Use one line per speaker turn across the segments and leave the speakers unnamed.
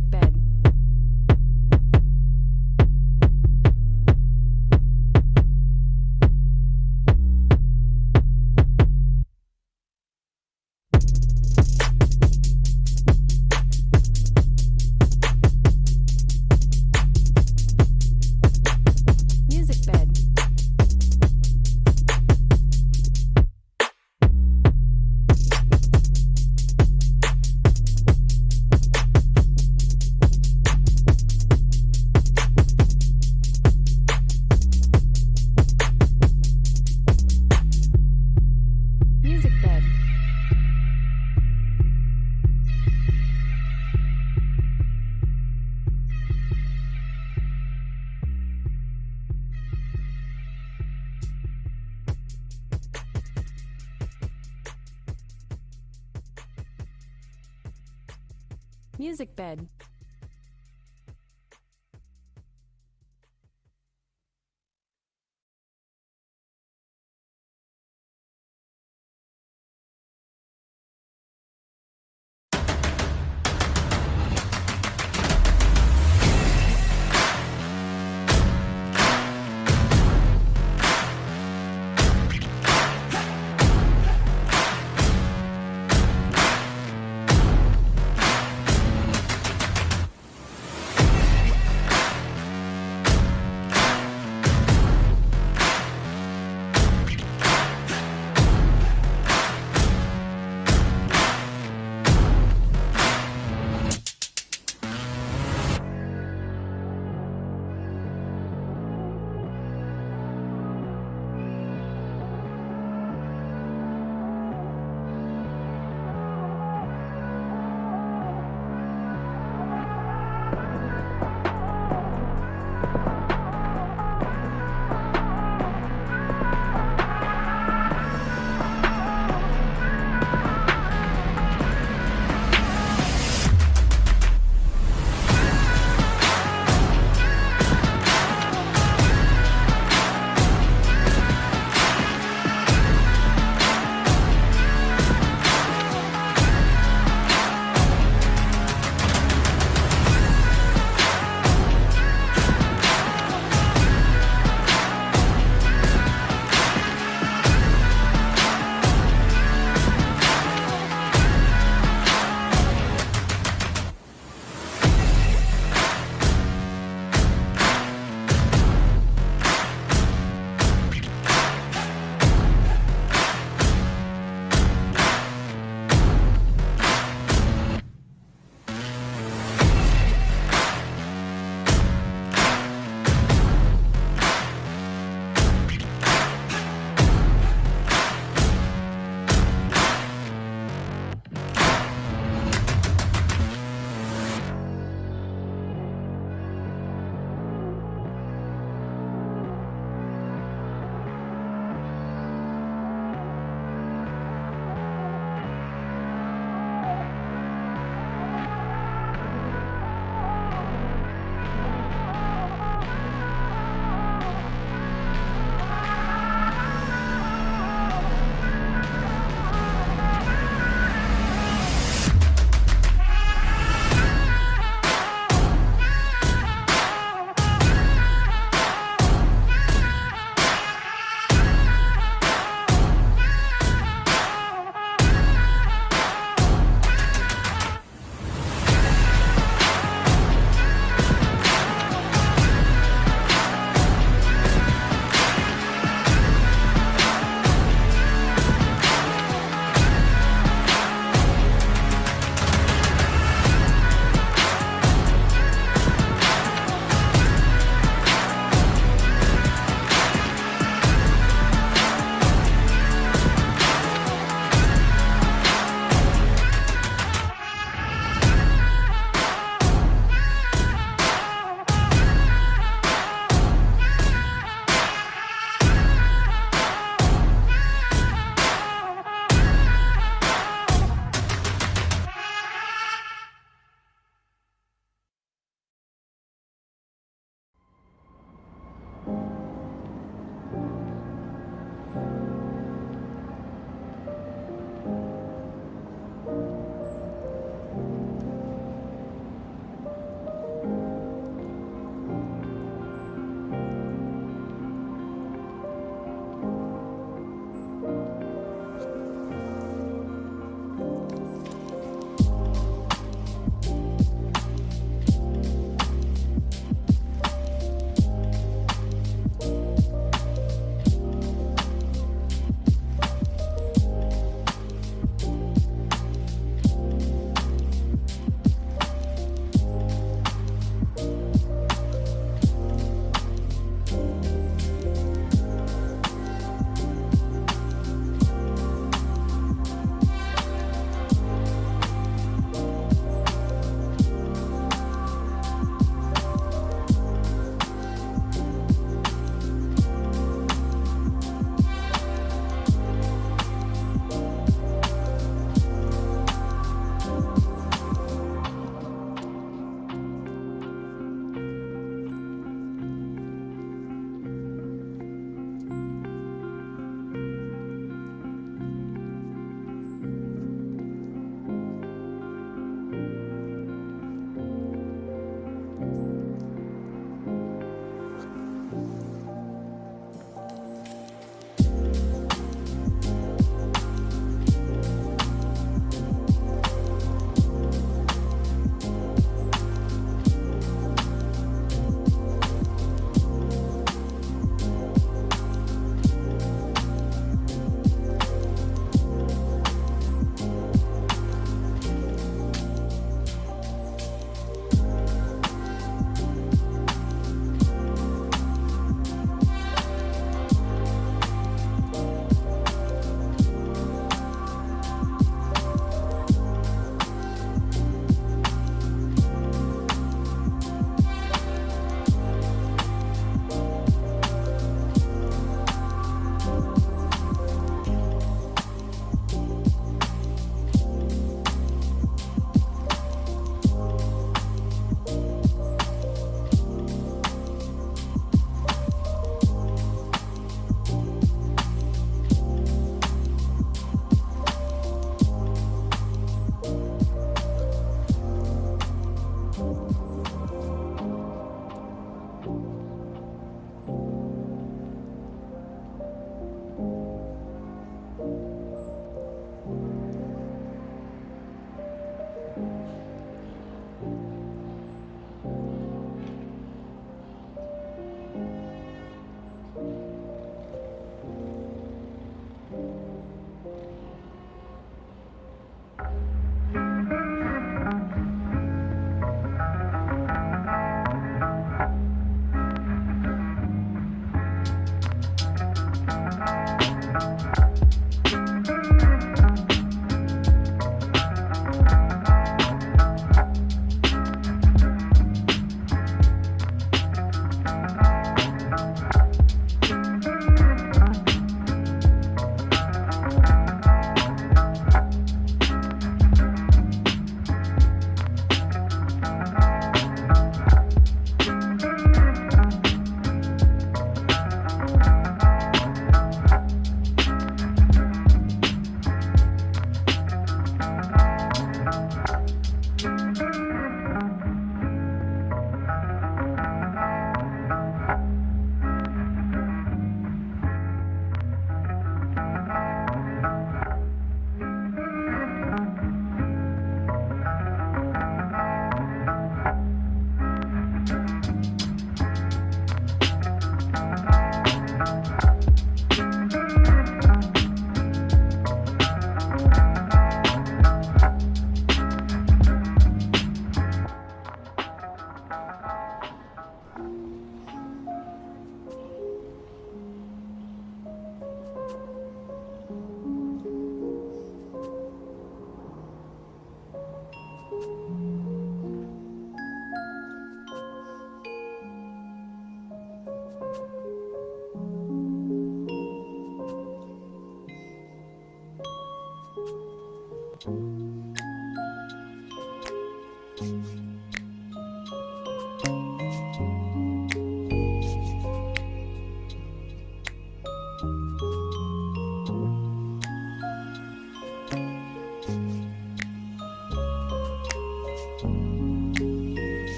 Music bed. Music bed. Music bed. Music bed.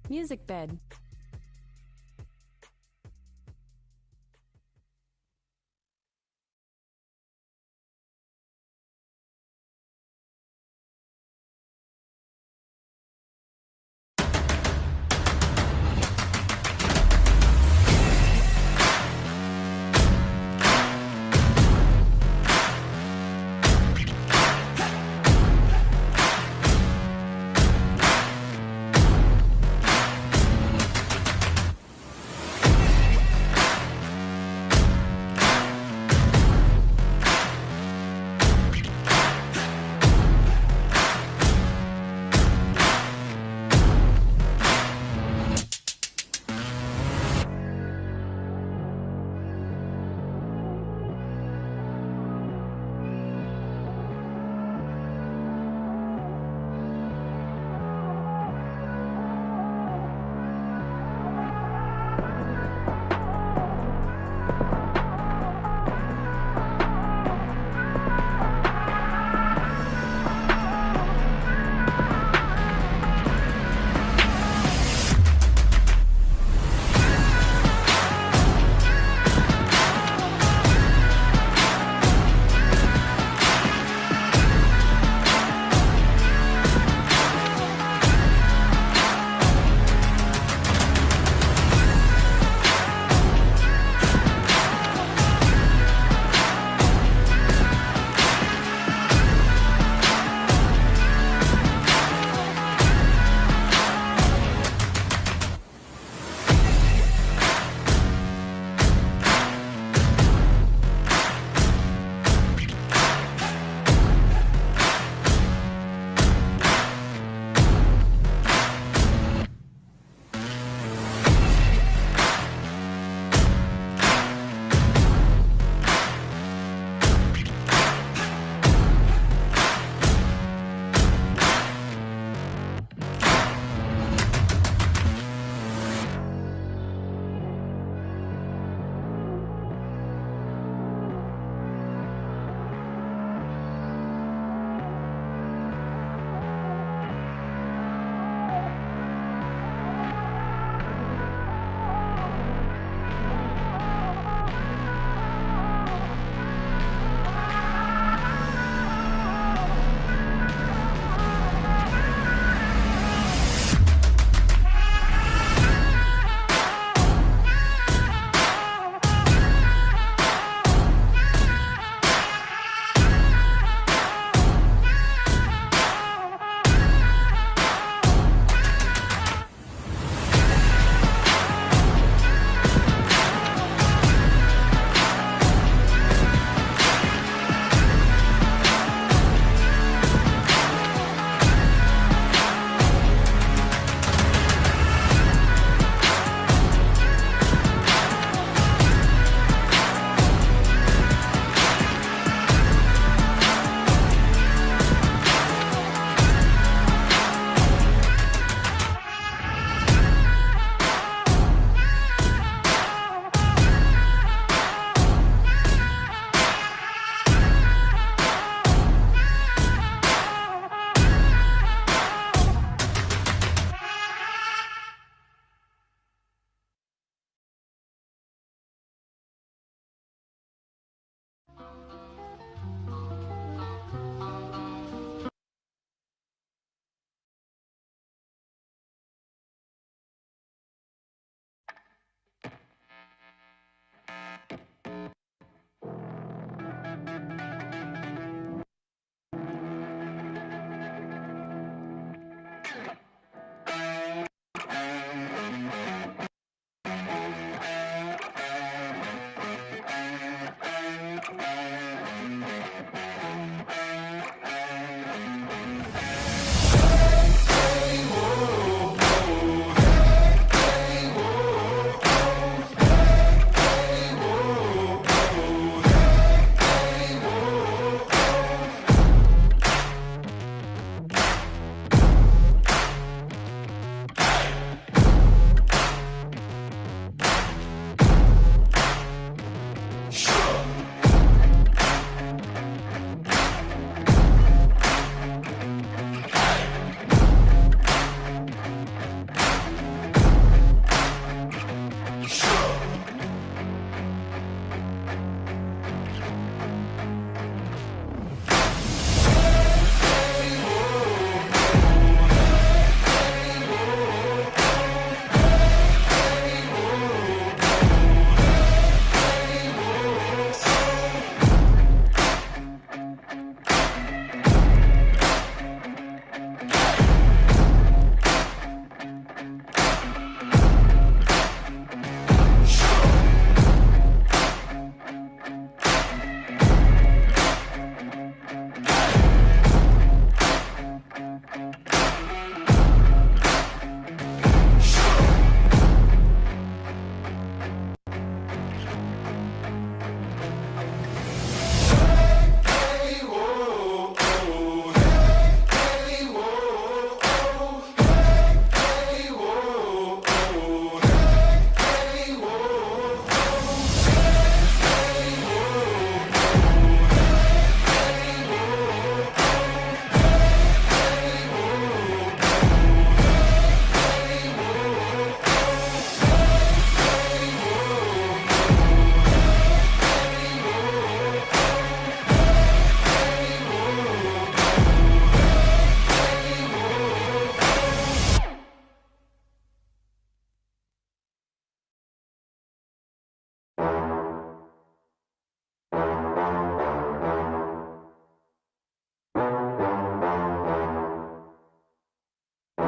Music bed.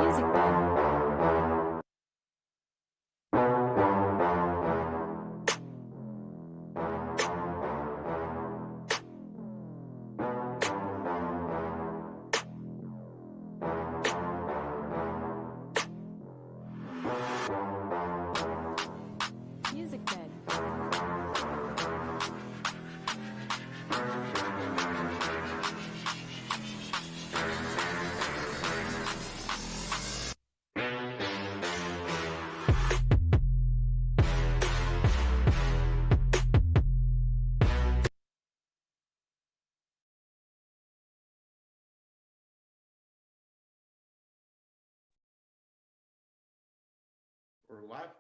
Music bed. Music bed.
We're live.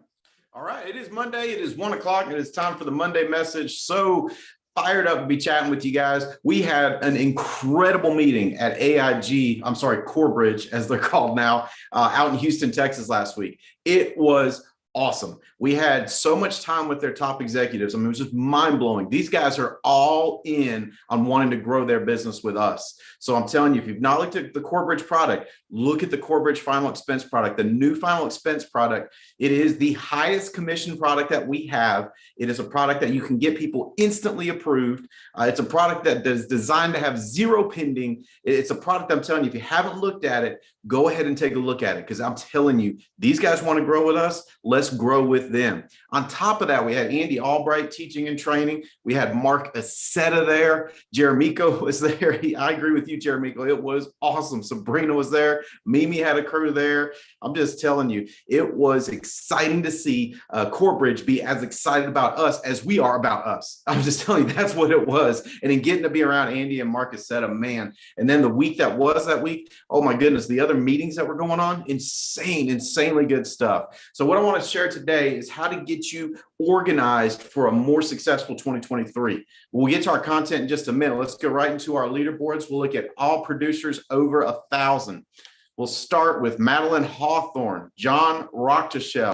All right, it is Monday. It is 1 o'clock. It is time for the Monday message. So fired up to be chatting with you guys. We had an incredible meeting at Corebridge, as they're called now, out in Houston, Texas last week. It was awesome. We had so much time with their top executives. I mean, it was just mind blowing. These guys are all in on wanting to grow their business with us. So I'm telling you, if you've not looked at the Corebridge product, look at the Corebridge final expense product, the new final expense product. It is the highest commission product that we have. It is a product that you can get people instantly approved. It's a product that is designed to have zero pending. It's a product, I'm telling you, if you haven't looked at it, go ahead and take a look at it, because I'm telling you, these guys want to grow with us. Let's grow with them. On top of that, we had Andy Albright teaching and training. We had Mark Aceta there. Jeremico was there. I agree with you, Jeremico. It was awesome. Sabrina was there. Mimi had a crew there. I'm just telling you, it was exciting to see Corebridge be as excited about us as we are about us. I'm just telling you, that's what it was. And in getting to be around Andy and Mark Aceta, man. And then the week that was that week, oh my goodness, the other meetings that were going on, insanely good stuff. So what I want to share today is how to get you organized for a more successful 2023. We'll get to our content in just a minute. Let's go right into our leaderboards. We'll look at all producers over 1,000. We'll start with Madeline Hawthorne, John Rocktashell,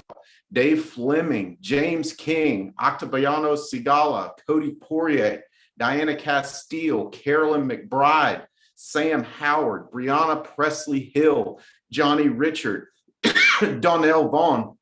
Dave Fleming, James King, Octaviano Sigala, Cody Poirier, Diana Castile, Carolyn McBride, Sam Howard, Brianna Presley Hill, Johnny Richard, Donnell Vaughn.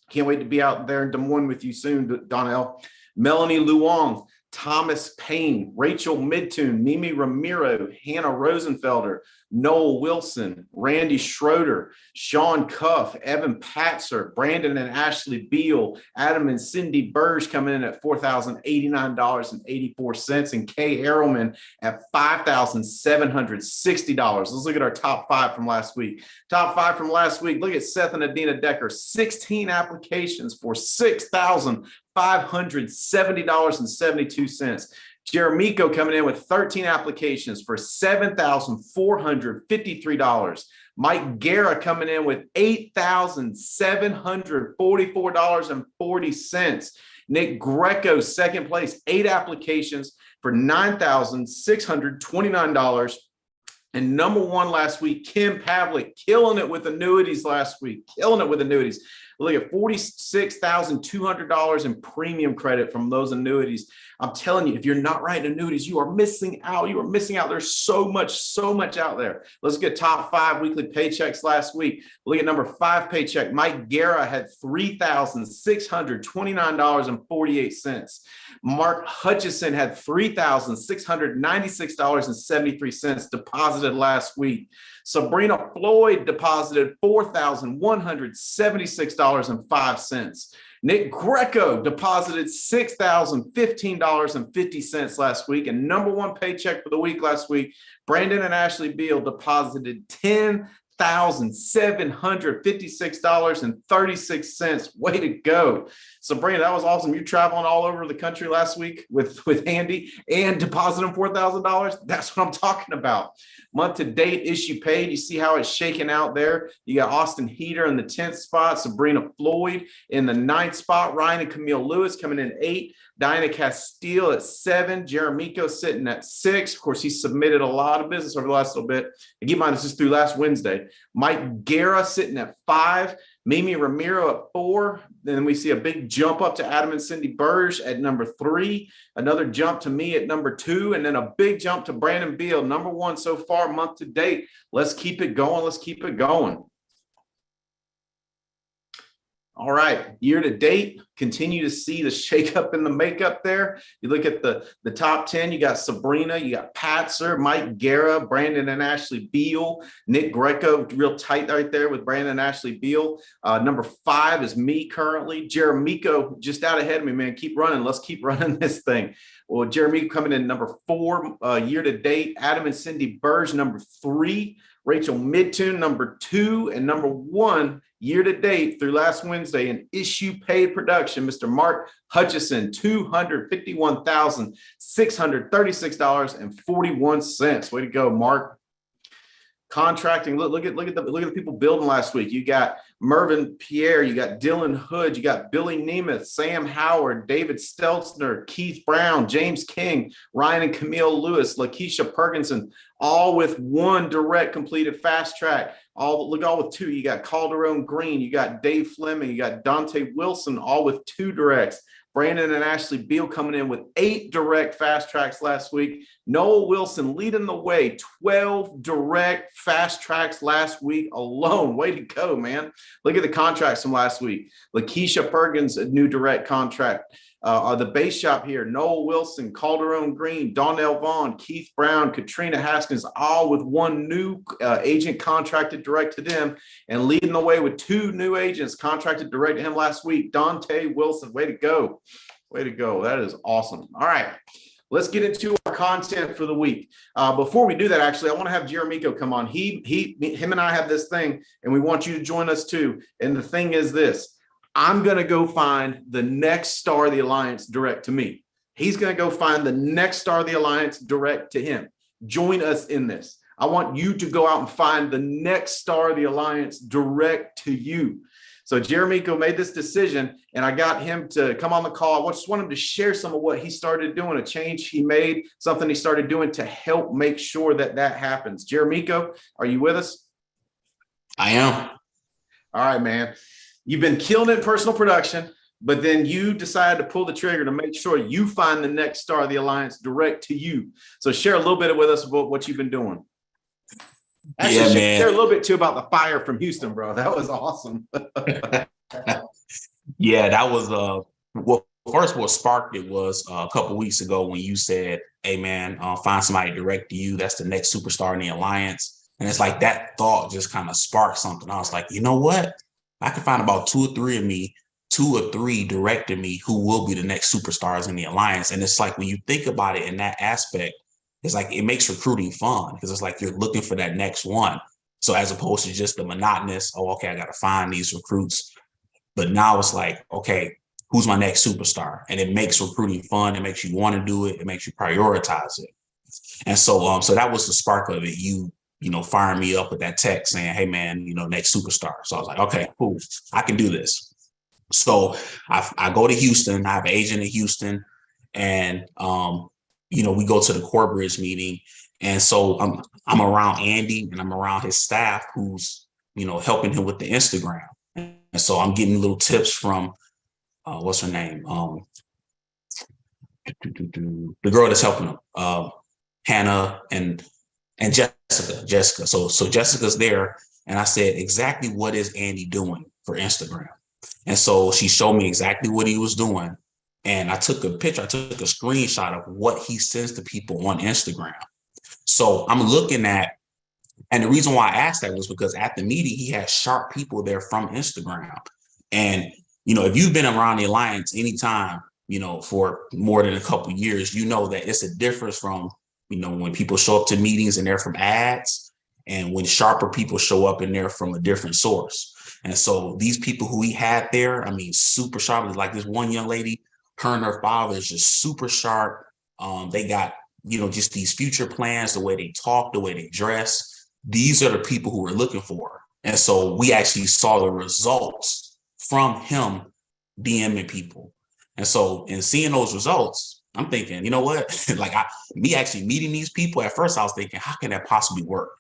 Can't wait to be out there in Des Moines with you soon, Donnell. Melanie Luong, Thomas Payne, Rachel Midtune, Mimi Ramiro, Hannah Rosenfelder, Noel Wilson, Randy Schroeder, Sean Cuff, Evan Patzer, Brandon and Ashley Beal, Adam and Cindy Burge coming in at $4,089.84, and Kay Errolman at $5,760. Let's look at our top five from last week. Top five from last week. Look at Seth and Adina Decker, 16 applications for $6,570.72. Jeremico coming in with 13 applications for $7,453. Mike Guerra coming in with $8,744.40. Nick Greco, second place, 8 applications for $9,629. And number one last week, Kim Pavlik, killing it with annuities last week, Look at $46,200 in premium credit from those annuities. I'm telling you, if you're not writing annuities, you are missing out. You are missing out. There's so much out there. Let's get top 5 weekly paychecks last week. Look at number 5 paycheck. Mike Guerra had $3,629.48. Mark Hutchison had $3,696.73 deposited last week. Sabrina Floyd deposited $4,176.05. Nick Greco deposited $6,015.50 last week. And number one paycheck for the week last week, Brandon and Ashley Beal deposited $10,756.36. Way to go. Sabrina, that was awesome. You're traveling all over the country last week with Andy and depositing $4,000. That's what I'm talking about. Month to date issue paid. You see how it's shaking out there. You got Austin Heater in the 10th spot, Sabrina Floyd in the 9th spot, Ryan and Camille Lewis coming in 8, Diana Castile at 7, Jeremico sitting at 6. Of course, he submitted a lot of business over the last little bit. And keep in mind, this is through last Wednesday. Mike Guerra sitting at 5, Mimi Ramiro at 4. Then we see a big jump up to Adam and Cindy Burge at number 3, another jump to me at number 2, and then a big jump to Brandon Beal, number 1 so far month to date. Let's keep it going. All right, year to date, continue to see the shakeup in the makeup there. You look at the top 10, you got Sabrina, you got Patzer, Mike Guerra, Brandon and Ashley Beal, Nick Greco, real tight right there with Brandon and Ashley Beal. Number 5 is me currently. Jeremico just out ahead of me, man. Keep running. Let's keep running this thing. Well, Jeremy coming in number 4 year to date. Adam and Cindy Burge, number 3. Rachel Midtune, number 2, and number 1 year to date through last Wednesday in issue paid production, Mr. Mark Hutchison, $251,636.41. Way to go, Mark. Contracting. Look at the people building last week. You got Mervyn Pierre, you got Dylan Hood, you got Billy Nemeth, Sam Howard, David Stelzner, Keith Brown, James King, Ryan and Camille Lewis, Lakeisha Perkinson, all with 1 direct completed fast track. All with 2. You got Calderon Green, you got Dave Fleming, you got Dante Wilson, all with 2 directs. Brandon and Ashley Beal coming in with 8 direct fast tracks last week. Noel Wilson leading the way, 12 direct fast tracks last week alone. Way to go, man. Look at the contracts from last week. Lakeisha Perkins, a new direct contract. The base shop here, Noel Wilson, Calderon Green, Donnell Vaughn, Keith Brown, Katrina Haskins, all with 1 new agent contracted direct to them, and leading the way with 2 new agents contracted direct to him last week. Dante Wilson, way to go. Way to go. That is awesome. All right. Let's get into our content for the week. Before we do that, actually, I want to have Jeremico come on. Him and I have this thing, and we want you to join us too. And the thing is this. I'm going to go find the next star of the Alliance direct to me. He's going to go find the next star of the Alliance direct to him. Join us in this. I want you to go out and find the next star of the Alliance direct to you. So Jeremico made this decision, and I got him to come on the call. I just want him to share some of what he started doing, a change he made, something he started doing to help make sure that happens. Jeremico, are you with us?
I am.
All right, man. You've been killing it in personal production, but then you decided to pull the trigger to make sure you find the next star of the Alliance direct to you. So share a little bit with us about what you've been doing. Actually, share a little bit too about the fire from Houston, bro. That was awesome.
Yeah, that was what sparked it was a couple weeks ago when you said, hey man, find somebody direct to you. That's the next superstar in the Alliance. And it's like that thought just kind of sparked something. I was like, you know what? I can find about 2 or 3 of me, 2 or 3 direct to me who will be the next superstars in the Alliance. And it's like when you think about it in that aspect, it's like it makes recruiting fun because it's like you're looking for that next one. So as opposed to just the monotonous, oh, okay, I got to find these recruits. But now it's like, okay, who's my next superstar? And it makes recruiting fun. It makes you want to do it. It makes you prioritize it. And so that was the spark of it. You firing me up with that text saying, hey man, next superstar. So I was like, okay, cool. I can do this. So I go to Houston. I have an agent in Houston, and we go to the Corbridge meeting. And so I'm around Andy and I'm around his staff who's, helping him with the Instagram. And so I'm getting little tips from what's her name? The girl that's helping him, Hannah and Jessica. So Jessica's there. And I said, exactly what is Andy doing for Instagram? And so she showed me exactly what he was doing. And I took a picture, I took a screenshot of what he sends to people on Instagram. So I'm looking at, and the reason why I asked that was because at the meeting, he had sharp people there from Instagram. And, if you've been around the Alliance anytime, for more than a couple of years, that it's a difference from, when people show up to meetings and they're from ads, and when sharper people show up and they're from a different source. And so these people who he had there, super sharp, like this one young lady, her and her father is just super sharp. They got, just these future plans, the way they talk, the way they dress. These are the people who we're looking for. And so we actually saw the results from him DMing people. And so in seeing those results, I'm thinking, you know what? Me actually meeting these people, at first I was thinking, how can that possibly work?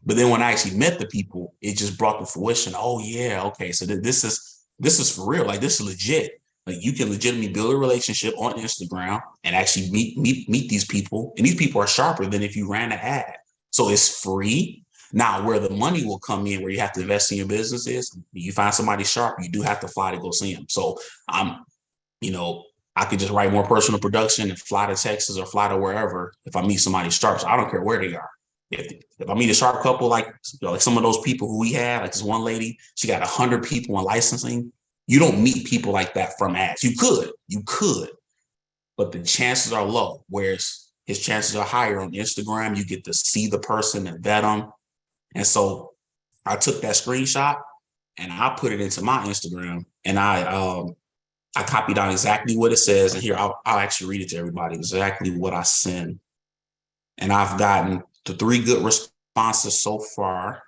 But then when I actually met the people, it just brought to fruition. Oh yeah, okay. So this is for real. Like this is legit. Like you can legitimately build a relationship on Instagram and actually meet these people. And these people are sharper than if you ran an ad. So it's free. Now, where the money will come in, where you have to invest in your business is you find somebody sharp, you do have to fly to go see them. So you know, I could just write more personal production and fly to Texas or fly to wherever if I meet somebody sharp. So I don't care where they are. If I meet a sharp couple, like some of those people who we had, like this one lady, she got 100 people in licensing. You don't meet people like that from ads. You could, but the chances are low. Whereas his chances are higher on Instagram. You get to see the person and vet them. And so I took that screenshot and I put it into my Instagram, and I copied down exactly what it says. And here, I'll actually read it to everybody, exactly what I send. And I've gotten to 3 good responses so far.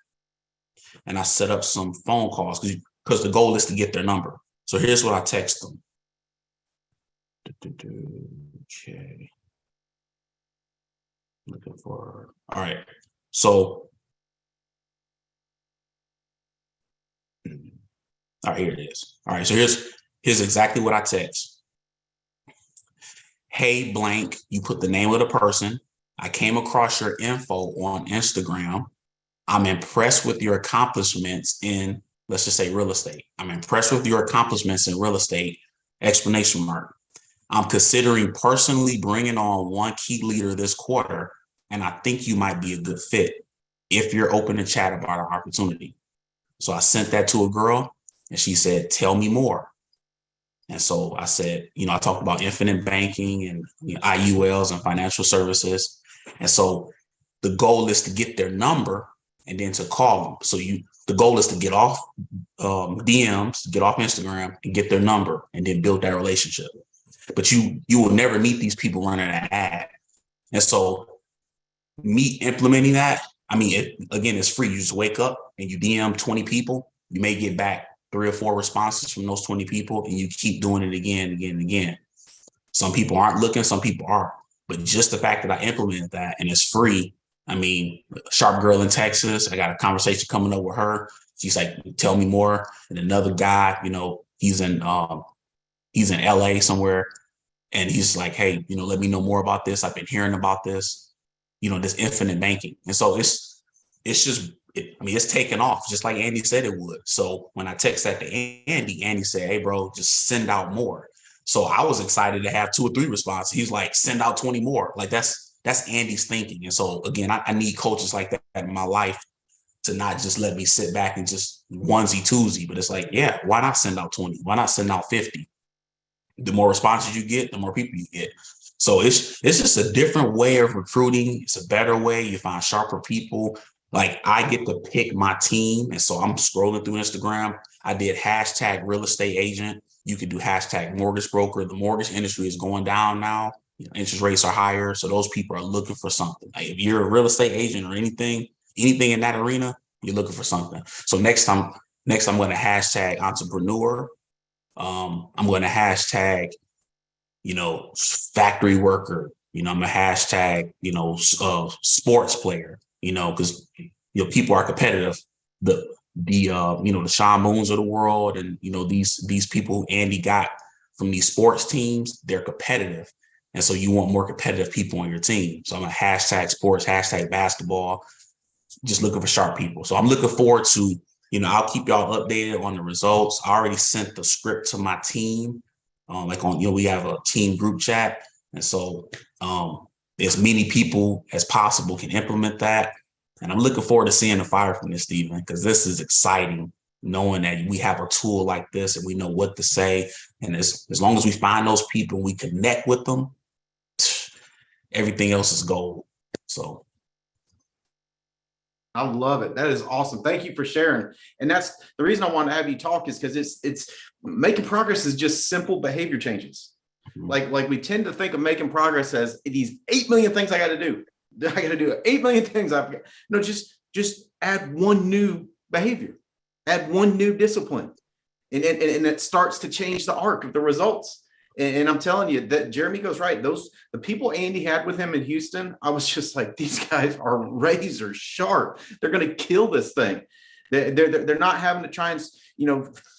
And I set up some phone calls because the goal is to get their number. So here's what I text them. Okay. Looking for, all right. So, all right, here it is. All right, so here's exactly what I text. Hey, blank, you put the name of the person. I came across your info on Instagram. I'm impressed with your accomplishments in, let's just say, real estate. I'm impressed with your accomplishments in real estate, exclamation mark. I'm considering personally bringing on one key leader this quarter, and I think you might be a good fit if you're open to chat about our opportunity. So I sent that to a girl, and she said, tell me more. And so I said, I talked about infinite banking and IULs and financial services. And so the goal is to get their number and then to call them. So the goal is to get off DMs, get off Instagram and get their number and then build that relationship. But you will never meet these people running an ad. And so me implementing that, again, it's free. You just wake up and you DM 20 people. You may get back 3 or 4 responses from those 20 people, and you keep doing it again, again, and again. Some people aren't looking, some people are. But just the fact that I implemented that and it's free, sharp girl in Texas, I got a conversation coming up with her. She's like, tell me more. And another guy, he's in LA somewhere. And he's like, hey, let me know more about this. I've been hearing about this, this infinite banking. And so it's just, it's taken off just like Andy said it would. So when I text that to Andy said, hey, bro, just send out more. So I was excited to have 2 or 3 responses. He's like, send out 20 more. Like that's Andy's thinking. And so again, I need coaches like that in my life to not just let me sit back and just onesie twosie, but it's like, yeah, why not send out 20? Why not send out 50? The more responses you get, the more people you get. So it's just a different way of recruiting. It's a better way. You find sharper people. Like I get to pick my team. And so I'm scrolling through Instagram. I did hashtag real estate agent. You could do hashtag mortgage broker. The mortgage industry is going down now. Interest rates are higher. So those people are looking for something. Like if you're a real estate agent or anything in that arena, you're looking for something. So next I'm going to hashtag entrepreneur. I'm going to hashtag, factory worker. I'm a hashtag, sports player, because, people are competitive. The Sean Moons of the world and, these people who Andy got from these sports teams, they're competitive. And so you want more competitive people on your team. So I'm a hashtag sports, hashtag basketball, just looking for sharp people. So I'm looking forward to, I'll keep y'all updated on the results. I already sent the script to my team. We have a team group chat. And so as many people as possible can implement that. And I'm looking forward to seeing the fire from this, Stephen, because this is exciting, knowing that we have a tool like this and we know what to say. And as long as we find those people, we connect with them, everything else is gold. So.
I love it. That is awesome. Thank you for sharing. And that's the reason I wanted to have you talk is because it's making progress is just simple behavior changes. Mm-hmm. Like we tend to think of making progress as these 8 million things I got to do. I got to do 8 million things. I've got no, just add one new behavior, add one new discipline, and it starts to change the arc of the results. And I'm telling you that Jeremy goes right. The people Andy had with him in Houston, I was just like, these guys are razor sharp. They're going to kill this thing. They're not having to try and,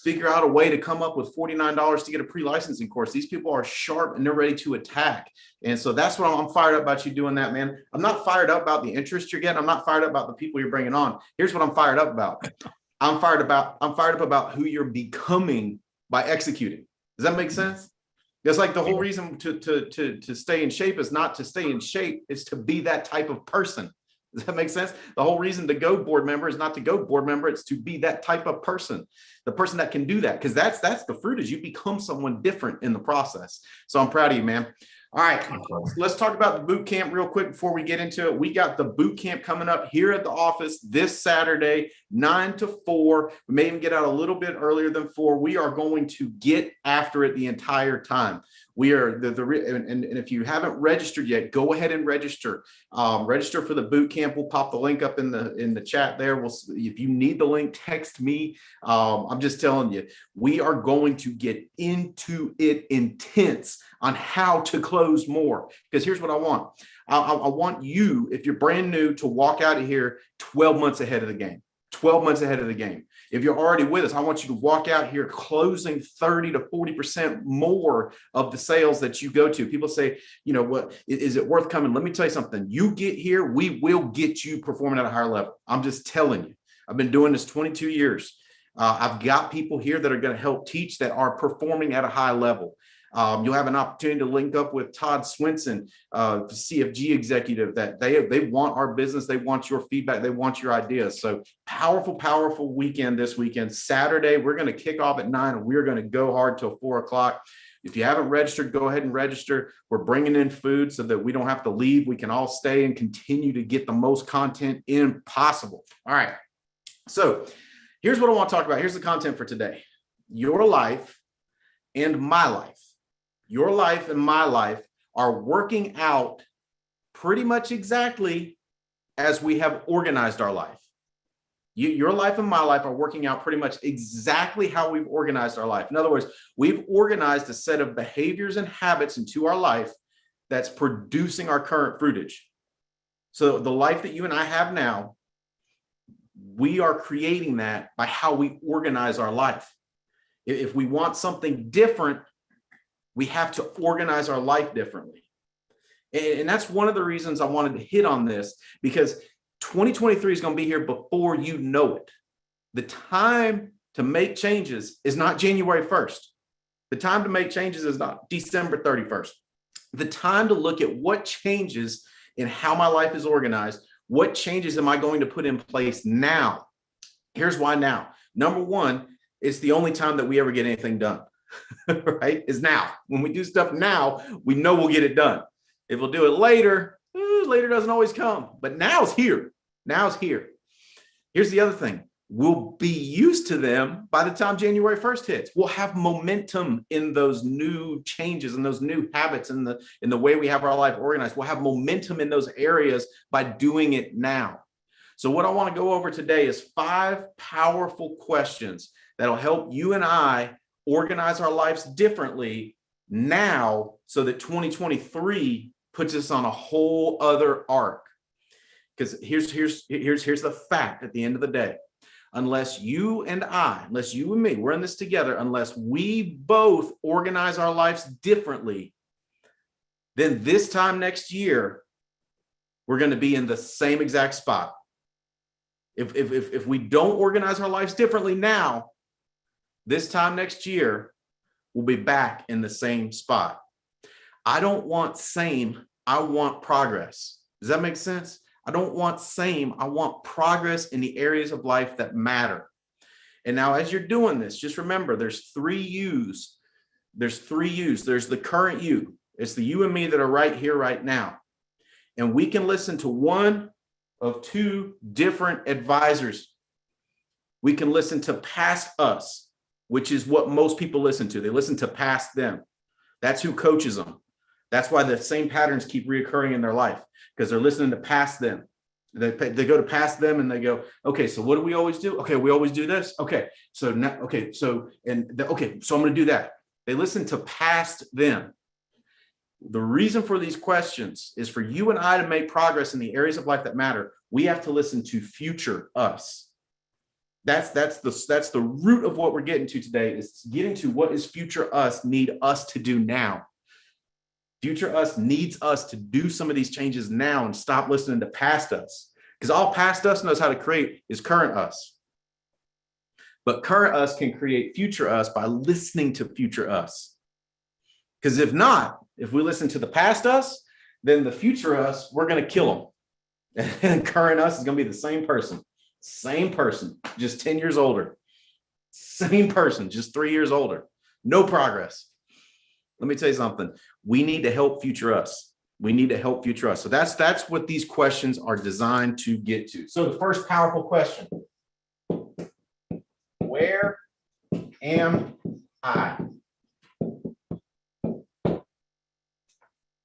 figure out a way to come up with $49 to get a pre-licensing course. These people are sharp and they're ready to attack. And so that's what I'm fired up about you doing that, man. I'm not fired up about the interest you're getting. I'm not fired up about the people you're bringing on. Here's what I'm fired up about. I'm fired up about who you're becoming by executing. Does that make sense? It's like the whole reason to stay in shape is not to stay in shape, it's to be that type of person. Does that make sense? The whole reason to go board member is not to go board member, it's to be that type of person, the person that can do that. Because that's the fruit, is you become someone different in the process. So I'm proud of you, man. All right, let's talk about the boot camp real quick before we get into it. We got the boot camp coming up here at the office this Saturday, 9 to 4. We may even get out a little bit earlier than 4. We are going to get after it the entire time. We are and if you haven't registered yet, go ahead and register. Register for the boot camp. We'll pop the link up in the chat there. If you need the link, text me. I'm just telling you, we are going to get into it intense on how to close more. Because here's what I want. I want you, if you're brand new, to walk out of here 12 months ahead of the game. 12 months ahead of the game. If you're already with us, I want you to walk out here closing 30 to 40% more of the sales that you go to. People say, what is it worth coming? Let me tell you something. You get here, we will get you performing at a higher level. I'm just telling you. I've been doing this 22 years. I've got people here that are going to help teach that are performing at a high level. You'll have an opportunity to link up with Todd Swinson, the CFG executive, that they want our business. They want your feedback. They want your ideas. So powerful, powerful weekend this weekend. Saturday, we're going to kick off at 9 and we're going to go hard till 4 o'clock. If you haven't registered, go ahead and register. We're bringing in food so that we don't have to leave. We can all stay and continue to get the most content in possible. All right. So here's what I want to talk about. Here's the content for today. Your life and my life. Your life and my life are working out pretty much exactly as we have organized our life. Your life and my life are working out pretty much exactly how we've organized our life. In other words, we've organized a set of behaviors and habits into our life that's producing our current fruitage. So the life that you and I have now, we are creating that by how we organize our life. If we want something different, we have to organize our life differently. And that's one of the reasons I wanted to hit on this, because 2023 is going to be here before you know it. The time to make changes is not January 1st. The time to make changes is not December 31st. The time to look at what changes in how my life is organized, what changes am I going to put in place now? Here's why now. Number one, it's the only time that we ever get anything done. Right? Is now. When we do stuff now, we know we'll get it done. If we'll do it later, later doesn't always come. But now's here. Now's here. Here's the other thing. We'll be used to them by the time January 1st hits. We'll have momentum in those new changes and those new habits in the way we have our life organized. We'll have momentum in those areas by doing it now. So what I want to go over today is 5 powerful questions that'll help you and I organize our lives differently now, so that 2023 puts us on a whole other arc. Because here's the fact at the end of the day. Unless you and me, we're in this together, unless we both organize our lives differently, then this time next year, we're going to be in the same exact spot. If we don't organize our lives differently now, this time next year, we'll be back in the same spot. I don't want same, I want progress. Does that make sense? I don't want same, I want progress in the areas of life that matter. And now as you're doing this, just remember there's 3 yous. There's 3 yous. There's the current you. It's the you and me that are right here, right now. And we can listen to one of 2 different advisors. We can listen to past us, which is what most people listen to. They listen to past them. That's who coaches them. That's why the same patterns keep reoccurring in their life, because they're listening to past them. They go to past them and they go, okay, so what do we always do? Okay, we always do this. Okay, so now, okay, so I'm going to do that. They listen to past them. The reason for these questions is for you and I to make progress in the areas of life that matter. We have to listen to future us. That's the root of what we're getting to today, is getting to what is future us need us to do now. Future us needs us to do some of these changes now and stop listening to past us, because all past us knows how to create is current us. But current us can create future us by listening to future us. Because if not, if we listen to the past us, then the future us, we're going to kill them. And current us is going to be the same person, just 10 years older. Same person, just 3 years older. No progress. Let me tell you something. We need to help future us. We need to help future us. So that's what these questions are designed to get to. So the first powerful question: where am I?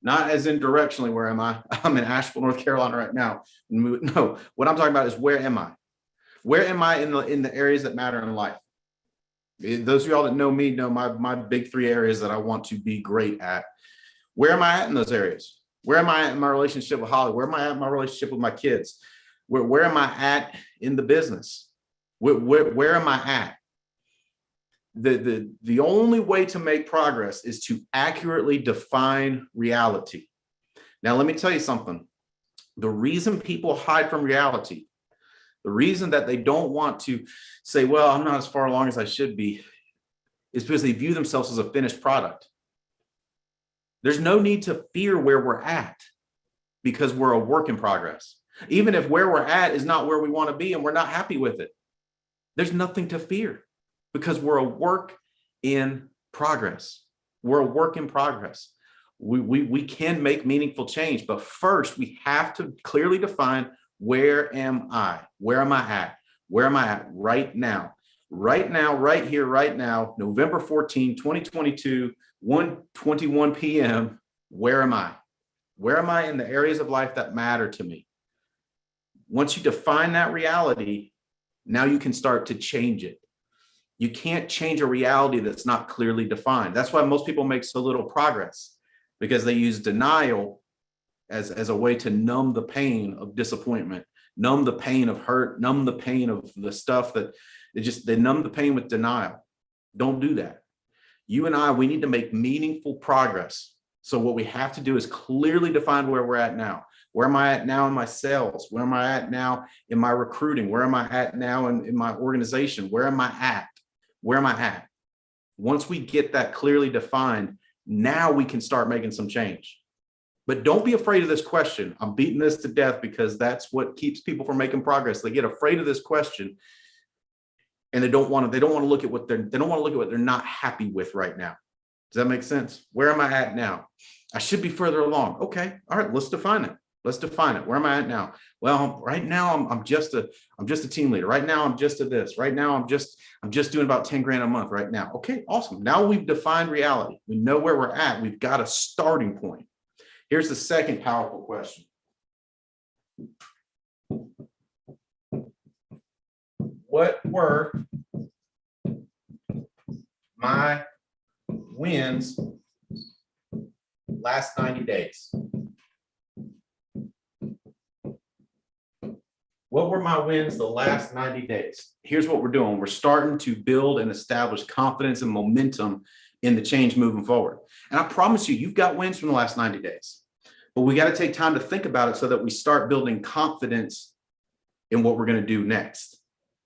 Not as in directionally, where am I? I'm in Asheville, North Carolina right now. No, what I'm talking about is where am I? Where am I in the areas that matter in life? Those of y'all that know me know my big 3 areas that I want to be great at. Where am I at in those areas? Where am I at in my relationship with Holly? Where am I at in my relationship with my kids? Where am I at in the business? Where am I at? The only way to make progress is to accurately define reality. Now, let me tell you something. The reason people hide from reality, the reason that they don't want to say, well, I'm not as far along as I should be, is because they view themselves as a finished product. There's no need to fear where we're at, because we're a work in progress. Even if where we're at is not where we want to be and we're not happy with it, there's nothing to fear, because we're a work in progress. We're a work in progress. We can make meaningful change, but first we have to clearly define, where am I? Where am I at? Where am I at right now? Right now, right here, right now, November 14, 2022, 1:21 p.m. Where am I? Where am I in the areas of life that matter to me? Once you define that reality, now you can start to change it. You can't change a reality that's not clearly defined. That's why most people make so little progress, because they use denial as a way to numb the pain of disappointment, numb the pain of hurt, numb the pain of the stuff that they numb the pain with denial. Don't do that. You and I, we need to make meaningful progress. So what we have to do is clearly define where we're at now. Where am I at now in my sales? Where am I at now in my recruiting? Where am I at now in my organization? Where am I at? Where am I at? Once we get that clearly defined, now we can start making some change. But don't be afraid of this question. I'm beating this to death because that's what keeps people from making progress. They get afraid of this question, and they don't want to look at what they're not happy with right now. Does that make sense? Where am I at now? I should be further along. Okay. All right. Let's define it. Where am I at now? Well, right now I'm just a team leader. Right now I'm just a this. Right now I'm just doing about 10 grand a month right now. Okay, awesome. Now we've defined reality. We know where we're at. We've got a starting point. Here's the second powerful question. What were my wins last 90 days? What were my wins the last 90 days? Here's what we're doing. We're starting to build and establish confidence and momentum in the change moving forward. And I promise you, you've got wins from the last 90 days. But we got to take time to think about it so that we start building confidence in what we're going to do next.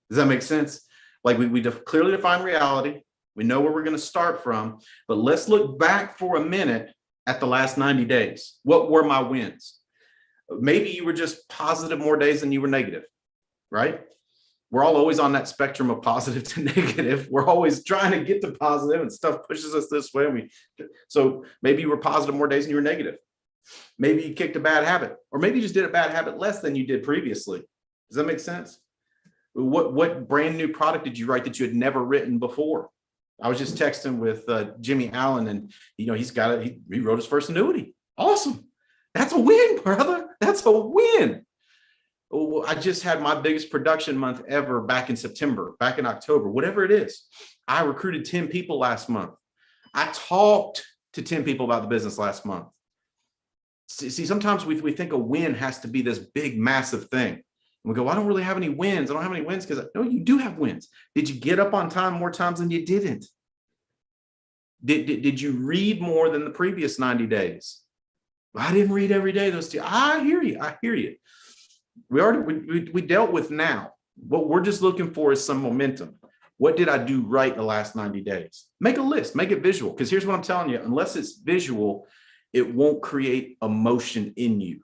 Does that make sense? Like we clearly define reality. We know where we're going to start from. But let's look back for a minute at the last 90 days. What were my wins? Maybe you were just positive more days than you were negative, right? We're all always on that spectrum of positive to negative. We're always trying to get to positive, and stuff pushes us this way. So maybe you were positive more days than you were negative. Maybe you kicked a bad habit, or maybe you just did a bad habit less than you did previously. Does that make sense? What brand new product did you write that you had never written before? I was just texting with Jimmy Allen, and he wrote his first annuity. Awesome. That's a win, brother. That's a win. I just had my biggest production month ever back in September, back in October, whatever it is. I recruited 10 people last month. I talked to 10 people about the business last month. See, sometimes we think a win has to be this big, massive thing. we go, well, I don't really have any wins. I don't have any wins because no, you do have wins. Did you get up on time more times than you didn't? Did you read more than the previous 90 days? I didn't read every day. Those two. I hear you. I hear you. We dealt with now. What we're just looking for is some momentum. What did I do right the last 90 days? Make a list, make it visual. Because here's what I'm telling you, unless it's visual, it won't create emotion in you.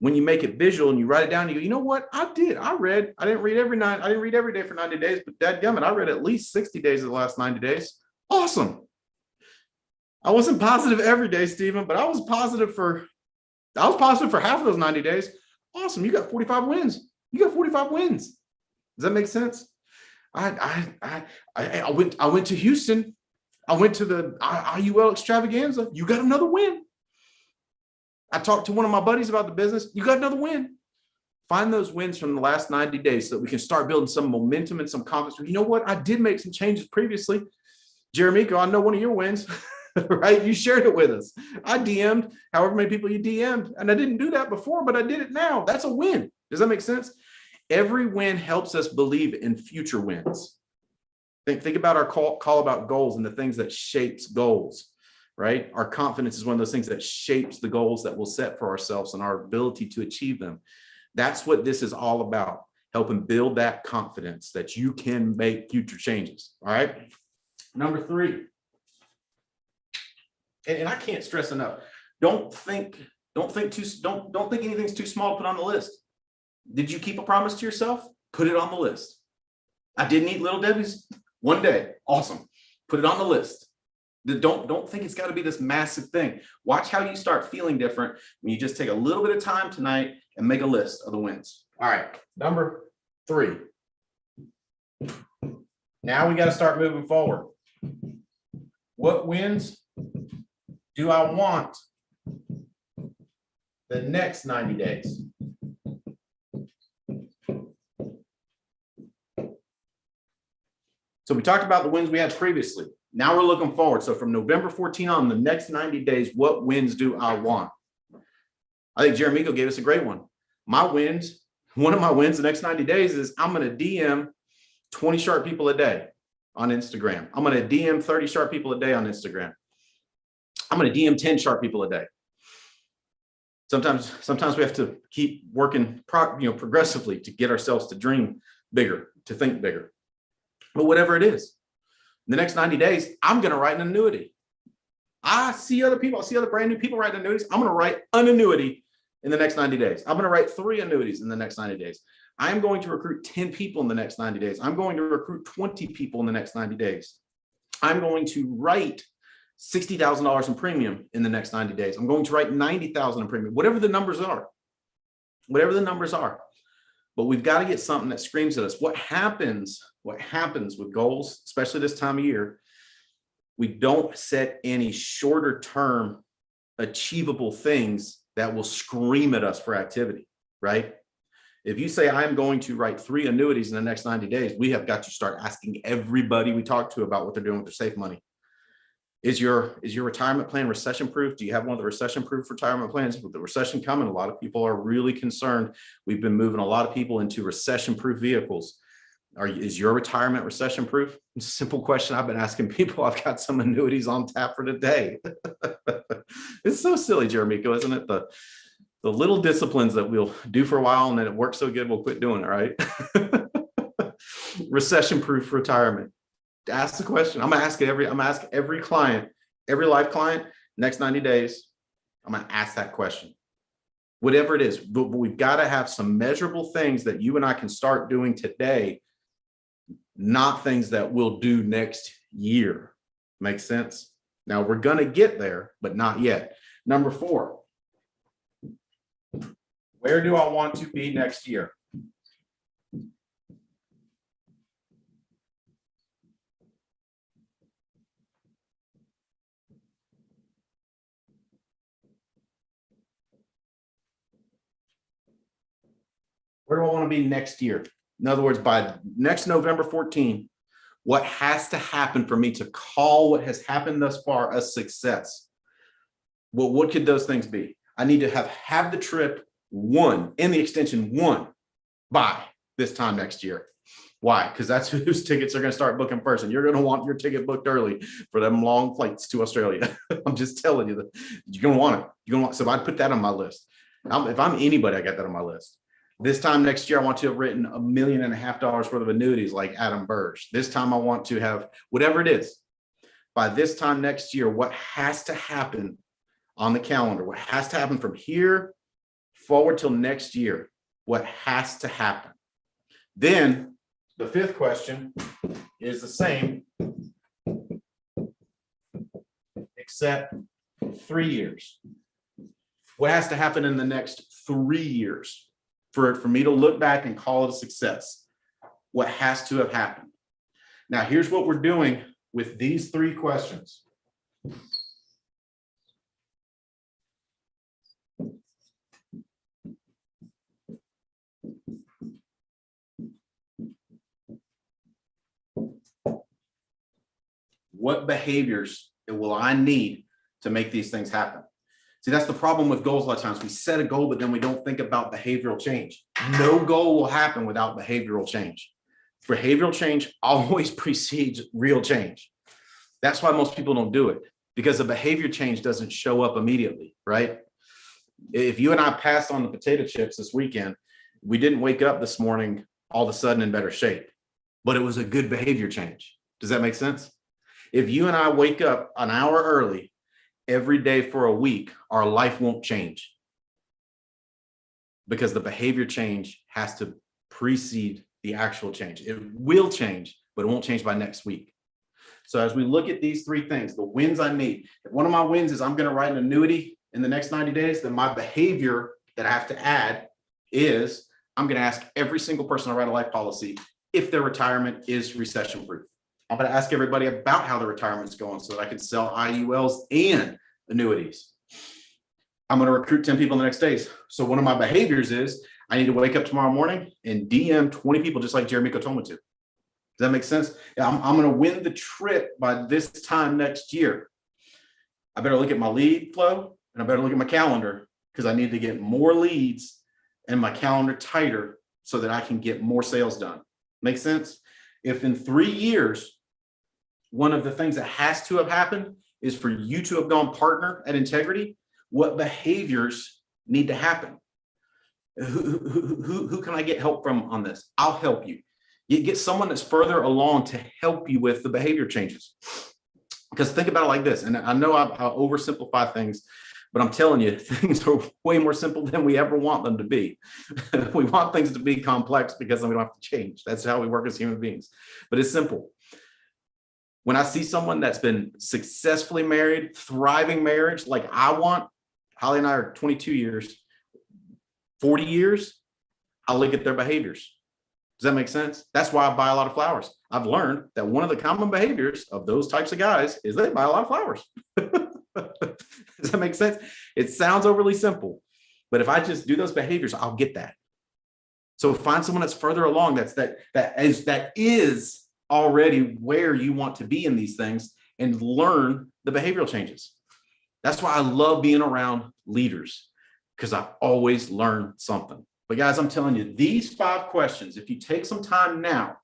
When you make it visual and you write it down, you go, you know what? I read. I didn't read every night. I didn't read every day for 90 days, but dadgummit, I read at least 60 days of the last 90 days. Awesome. I wasn't positive every day, Stephen, but I was positive for half of those 90 days. Awesome. You got 45 wins. You got 45 wins. Does that make sense? I went to Houston. I went to the IUL extravaganza. You got another win. I talked to one of my buddies about the business. You got another win. Find those wins from the last 90 days so that we can start building some momentum and some confidence. You know what? I did make some changes previously. Jeremico, I know one of your wins, right? You shared it with us. I DM'd however many people you DM'd, and I didn't do that before, but I did it now. That's a win. Does that make sense? Every win helps us believe in future wins. Think about our call about goals and the things that shapes goals, right? Our confidence is one of those things that shapes the goals that we'll set for ourselves and our ability to achieve them. That's what this is all about, helping build that confidence that you can make future changes. All right. Number 3. And I can't stress enough. Don't think anything's too small to put on the list. Did you keep a promise to yourself? Put it on the list. I didn't eat Little Debbie's one day. Awesome. Put it on the list. Don't think it's got to be this massive thing. Watch how you start feeling different when you just take a little bit of time tonight and make a list of the wins. All right. Number 3. Now we got to start moving forward. What wins do I want the next 90 days? So we talked about the wins we had previously. Now we're looking forward. So from November 14 on, the next 90 days, what wins do I want? I think Jeremico gave us a great one. My wins, one of my wins the next 90 days is I'm going to DM 20 sharp people a day on Instagram. I'm going to DM 30 sharp people a day on Instagram. I'm going to DM 10 sharp people a day. Sometimes we have to keep working progressively to get ourselves to dream bigger, to think bigger. But whatever it is, in the next 90 days, I'm going to write an annuity. I see other brand new people writing annuities. I'm going to write an annuity in the next 90 days. I'm going to write 3 annuities in the next 90 days. I'm going to recruit 10 people in the next 90 days. I'm going to recruit 20 people in the next 90 days. I'm going to write $60,000 in premium in the next 90 days. I'm going to write $90,000 in premium, whatever the numbers are. But we've got to get something that screams at us. What happens with goals, especially this time of year, we don't set any shorter term achievable things that will scream at us for activity, right? If you say, I'm going to write 3 annuities in the next 90 days, we have got to start asking everybody we talk to about what they're doing with their safe money. Is your retirement plan recession proof? Do you have one of the recession proof retirement plans? With the recession coming, a lot of people are really concerned. We've been moving a lot of people into recession proof vehicles. Is your retirement recession proof? Simple question I've been asking people. I've got some annuities on tap for today. It's so silly, Jeremico, isn't it? The little disciplines that we'll do for a while and then it works so good we'll quit doing it, right? Recession proof retirement. Ask the question. I'm gonna ask every client, every life client, next 90 days, I'm gonna ask that question. Whatever it is, but we've got to have some measurable things that you and I can start doing today, not things that we'll do next year. Make sense? Now we're gonna get there, but not yet. Number 4. Where do I want to be next year? Where do I want to be next year? In other words, by next November 14, what has to happen for me to call what has happened thus far a success? Well, what could those things be? I need to have the trip 1 in the extension 1 by this time next year. Why? Because that's whose tickets are going to start booking first. And you're going to want your ticket booked early for them long flights to Australia. I'm just telling you that you're going to want it. You're going to want, so I'd put that on my list. If I'm anybody, I got that on my list. This time next year, I want to have written $1.5 million worth of annuities like Adam Burge. This time I want to have whatever it is. By this time next year, what has to happen on the calendar, what has to happen from here forward till next year, what has to happen. Then the fifth question is the same, except 3 years. What has to happen in the next 3 years for me to look back and call it a success? What has to have happened? Now, here's what we're doing with these 3 questions. What behaviors will I need to make these things happen? See, that's the problem with goals a lot of times. We set a goal, but then we don't think about behavioral change. No goal will happen without behavioral change. Behavioral change always precedes real change. That's why most people don't do it, because the behavior change doesn't show up immediately, right? If you and I passed on the potato chips this weekend, we didn't wake up this morning all of a sudden in better shape, but it was a good behavior change. Does that make sense? If you and I wake up an hour early every day for a week, our life won't change, because the behavior change has to precede the actual change. It will change, but it won't change by next week. So as we look at these 3 things, the wins I need, if one of my wins is I'm going to write an annuity in the next 90 days, then my behavior that I have to add is I'm going to ask every single person I write a life policy if their retirement is recession proof. I'm going to ask everybody about how their retirement's going so that I can sell IULs and annuities. I'm going to recruit 10 people in the next days. So one of my behaviors is I need to wake up tomorrow morning and DM 20 people just like Jeremy told me to. Does that make sense? I'm going to win the trip by this time next year. I better look at my lead flow and I better look at my calendar, because I need to get more leads and my calendar tighter so that I can get more sales done. Make sense? If in 3 years, one of the things that has to have happened is for you to have gone partner at Integrity, what behaviors need to happen? Who can I get help from on this? I'll help you. You get someone that's further along to help you with the behavior changes. Because think about it like this, and I know I oversimplify things, but I'm telling you, things are way more simple than we ever want them to be. We want things to be complex because then we don't have to change. That's how we work as human beings. But it's simple. When I see someone that's been successfully married, thriving marriage, like I want, Holly and I are 22 years, 40 years, I look at their behaviors. Does that make sense? That's why I buy a lot of flowers. I've learned that one of the common behaviors of those types of guys is they buy a lot of flowers. Does that make sense? It sounds overly simple, but if I just do those behaviors, I'll get that. So find someone that's further along, that is already where you want to be in these things, and learn the behavioral changes. That's why I love being around leaders, because I always learn something. But guys, I'm telling you, these 5 questions, if you take some time now,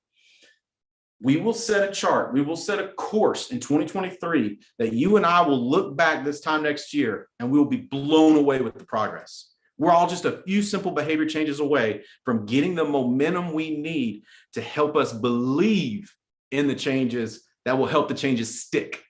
we will set a chart, we will set a course in 2023 that you and I will look back this time next year and we will be blown away with the progress. We're all just a few simple behavior changes away from getting the momentum we need to help us believe in the changes that will help the changes stick.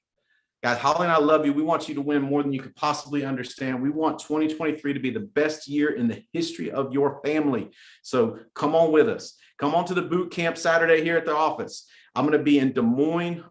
Guys, Holly and I love you. We want you to win more than you could possibly understand. We want 2023 to be the best year in the history of your family. So come on with us. Come on to the boot camp Saturday here at the office. I'm going to be in Des Moines,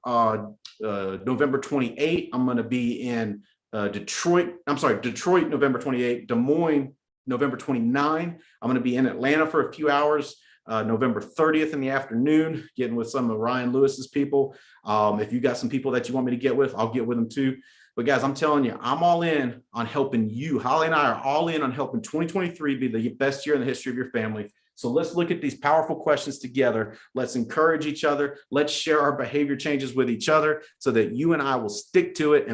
November 28th. I'm going to be in Detroit, November 28th, Des Moines, November 29th. I'm going to be in Atlanta for a few hours, November 30th in the afternoon, getting with some of Ryan Lewis's people. If you got some people that you want me to get with, I'll get with them too. But guys, I'm telling you, I'm all in on helping you. Holly and I are all in on helping 2023 be the best year in the history of your family. So let's look at these powerful questions together. Let's encourage each other. Let's share our behavior changes with each other so that you and I will stick to it and